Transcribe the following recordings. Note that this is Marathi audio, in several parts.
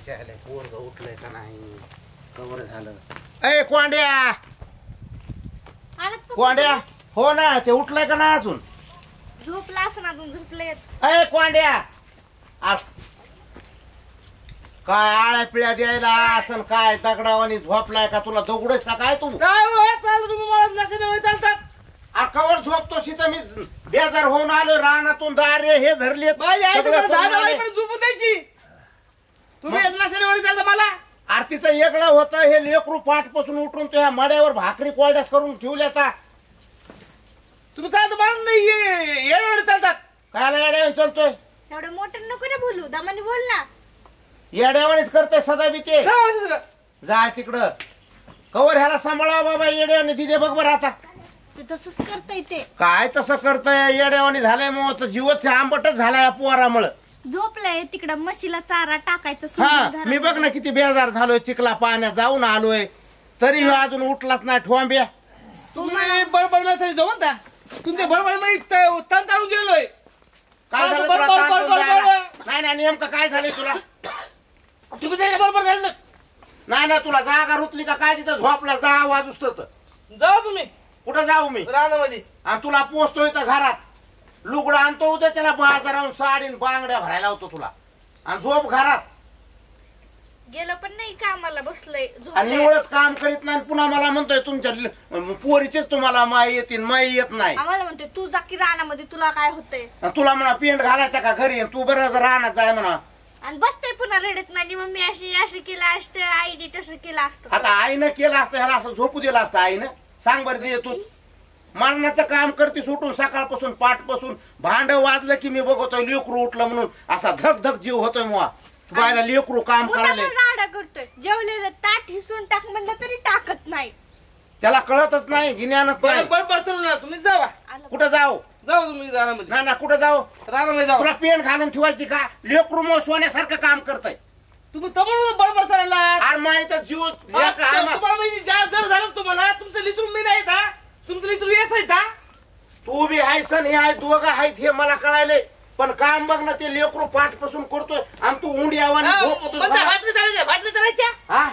त्याला पोरग उठलंय का नाही कवर झालं. ए कोंड्या कोंड्या हो ना ते उठलंय का नाही अजून झोपला असं अजून झोपलंय. ए कोंड्या काय आळ्या पिळ्या द्यायला असन काय दगडावानी झोपलाय का तुला दगड काय तू कवर झोपतो तर मी बेजार होऊन आलो रानातून दारे हे धरले मला आरतीचं वेगळं होतं हे लेकरू पाठपासून उठून त्या मड्यावर भाकरी कोरड्यास करून ठेवल्या आता तुम्ही चालत बाळून नाही येड चालतात काय येड्यावर चालतोय एवढं मोठं नको ना बोलू दमाने बोल ना. येड्यावानीच करतोय सदा बी ते जाय तिकडं कवर ह्याला सांभाळा बाबा येड्यावानी दिदे बघ बरं आता ते तसंच करता येते. काय तसं करतय येड्यावानी झालंय मग जीवच आंबटच झालाय पोरामुळं. झोपलंय तिकडं म्हशीला चारा टाकायचं हा सोडून मी बघ ना किती बेजार झालोय चिखला पाण्यात जाऊन आलोय तरी अजून उठलाच नाही ठोंब्या. तुम्ही बडबड तरी जाऊ ना तुमच्या बडबड मध्ये तण ताळून गेलोय. काय झालं तुला ताण करून जायला? नाही नाही नेमकं काय झालंय तुला तुम्ही त्याच्या बरोबर झालं नाही ना तुला जागा रुतली का काय तिथं झोपला जा आवाज उसत जाऊ तुम्ही कुठं जाऊ मी रानामध्ये आणि तुला पोचतोय तर घरात लुगडं आणतो उद्या त्याला बाजाराहून साडीन बांगड्या भरायला होतो तुला आणि झोप घरात गेलं पण नाही कामाला बसलंय आणि एवढंच काम करीत नाही पुन्हा मला म्हणतोय तुमच्या पोरीचेच तुम्हाला माई येतील माई येत नाही. आम्हाला म्हणतोय तू जा की रानामध्ये तुला काय होतंय तुला म्हणा पेंट घालायचा का घरी तू बरं राहणार जाय म्हणा आणि बसतय पुन्हा रडत नाही मम्मी अशी अशी केलं असतं आईडी तसं केलं असतं. आता आईनं केलं असतं ह्याला असं झोपू दिलं असतं आईनं सांग बरं दे तू मारण्याचं काम करते सुटून सकाळपासून पाठपासून भांड वाजलं की मी बघतोय लेकरू उठलं म्हणून असा धक धक जीव होतोय मुआ बायला लेकरू काम करायला राडा करतोय जेवलेलं ताट हिसून टाक म्हणलं तरी टाकत नाही त्याला कळतच नाही ज्ञानच नाही. तुम्ही जावा कुठं जाऊ जाऊ तुम्ही रानामध्ये नाही ना कुठं जाऊ रानामध्ये जाऊ तुला पेन घालून ठेवायची का लेकरू मग सोन्यासारखं काम करताय तुम्ही तमून बडबड करायला आणि माहिती जीव जर झालं तुम्हाला तुमचं लिथरून मी नाही का तुमचं लिथरून येत का तू बी हायसन हे आहे दोघं आहेत हे मला कळायले पण काम बघ ना ते लेकरू पाठपासून करतोय आणि तू उंडी आवानी झोपतो भाजली करायच्या हा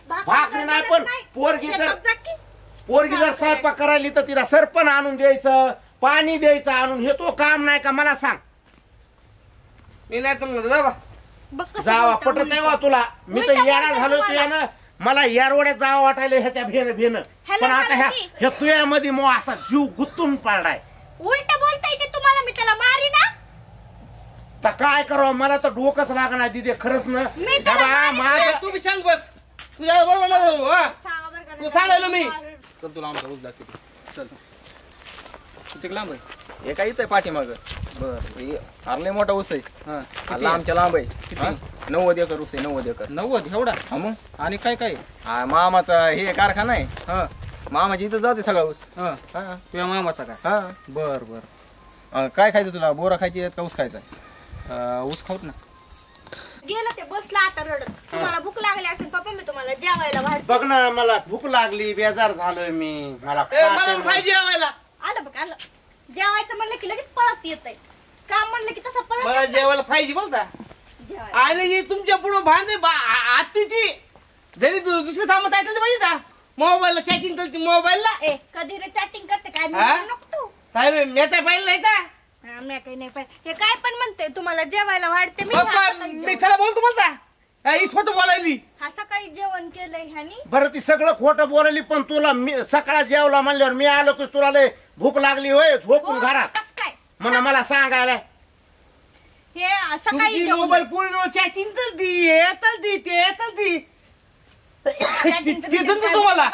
भाकरी नाही पण पोरगी जर स्वयंपाक करायली तर तिला सरपण आणून द्यायचं पाणी द्यायचं आणून हे तो काम नाही का मला सांग. मी नाही तर जावा जावा पटत आहे तुला मी तर येणार झालो तुझ्यानं मला यारवड्यात जावं वाटायला ह्याच्या भेन पण आता ह्या तुझ्यामध्ये मग असा जीव गुंतून पडलाय. उलट बोलता येते तुम्हाला मी त्याला मारी ना तर काय करावं मला तर डोकंच लागणार दिदे खरंच ना तू बी सांग बस तुझ्या बरोबर सांगायला मी चल तुला आमचा ऊस दाखवतो चल किती लांब आहे हे काय इथं पाठीमाग बर अरे मोठा ऊस आहे आमच्या लांब आहे किती 90 एकर ऊस आहे 90 एकर 90 एवढा मग आणि काय काय मामाचा हे कारखाना आहे मामाची इथं जाते सगळा ऊस तुझ्या मामाचा काय बर बर काय खायचं तुला बोरा खायची का ऊस खायचा ऊस खाऊत ना गेलं ते बसला आता रडत तुम्हाला भूक लागली असेल पप्पा मी तुम्हाला जेवायला वाढ बघ ना मला भूक लागली बेजार झालोय मी मला जेवायला आलं बघ आलं जेवायचं म्हणलं की लगेच पळत येतंय काम म्हणलं की तसं पळत मला जेवायला पाहिजे बोलता आणि तुमच्या पुढे भांडे आती ती जरी दुसरं थांबत ऐकलं पाहिजे का मोबाईलला चॅटिंग करते मोबाईलला कधी रे चॅटिंग करते काय नको तू काय मी तर पाहिलं नाही का मी काही नाही पाहिजे हे काय पण म्हणते तुम्हाला जेवायला वाढते मी मी त्याला बोलतो बोलता खोटं बोलायली हा सकाळी जेवण केलंय ह्यानी बरं ती सगळं खोटं बोलायली पण तुला सकाळ जेवला म्हणल्यावर मी आलो की तुला लय भूक लागली होय झोपून घरात कस काय म्हणा मला सांगायला हे सकाळी मोबाईल पूर्ण चॅटिंग तर दी तुम्हाला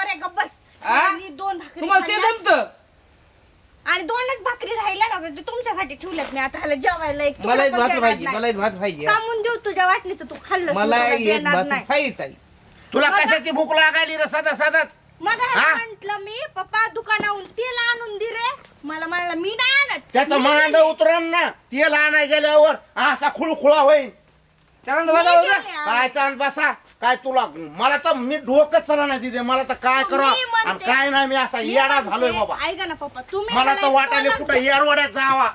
दोन भाकरी तुम्हाला ते जमत आणि दोनच भाकरी राहिल्या ना तुमच्यासाठी ठेवल्यात मी आता ह्याला जेवायला एक मला भात पाहिजे मला भात पाहिजे कामून देऊ तुझ्या वाटणीचं तू खाल्लं मला भात पाहिजे तुला कशाची भूक लागायली रे सदा सदाच मग म्हंटल मी पप्पा दुकानाहून तेल आणून दे रे मला म्हणलं मी नाही आणत त्याचं मांड उतरण ना तेल आणाय गेल्यावर असा खुळखुळा होईल काय चांद बसा काय तुला मला तर मी डोकं चला नाही तिथे मला तर काय करा आणि काय नाही मी असा येडा झालोय बाबा ऐका ना पप्पा तुम्ही मला तर वाटायला कुठं येरवड्यात जावा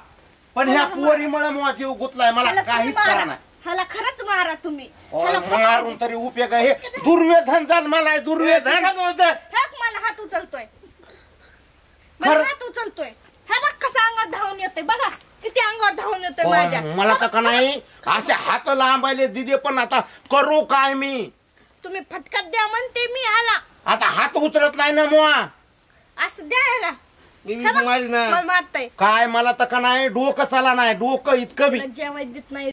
पण ह्या पोरीमुळे मला जीव गुतलाय मला काहीच करा नाही ह्याला खरंच मारा तुम्ही ह्याला मारून तरी उपयोग आहे हे दुर्योधन जन्माला दुर्योधन शांत बस जा. ठक मला हात उचलतोय मला खरं? हात उचलतोय हे बघ कसं अंगावर धावून येतोय बघा किती अंगावर धावून येतोय माझ्या मला तर का नाही असे हात लांबायले दिदे पण आता करू काय मी तुम्ही फटक्यात द्या म्हणते मी ह्याला आता हात उचलत नाही ना मुआ असं द्या ह्याला मी हे बघ, मारी ना मला मारताय काय मला तर का नाही डोकं चला नाही डोकं इतकं बी जेवाय देत नाही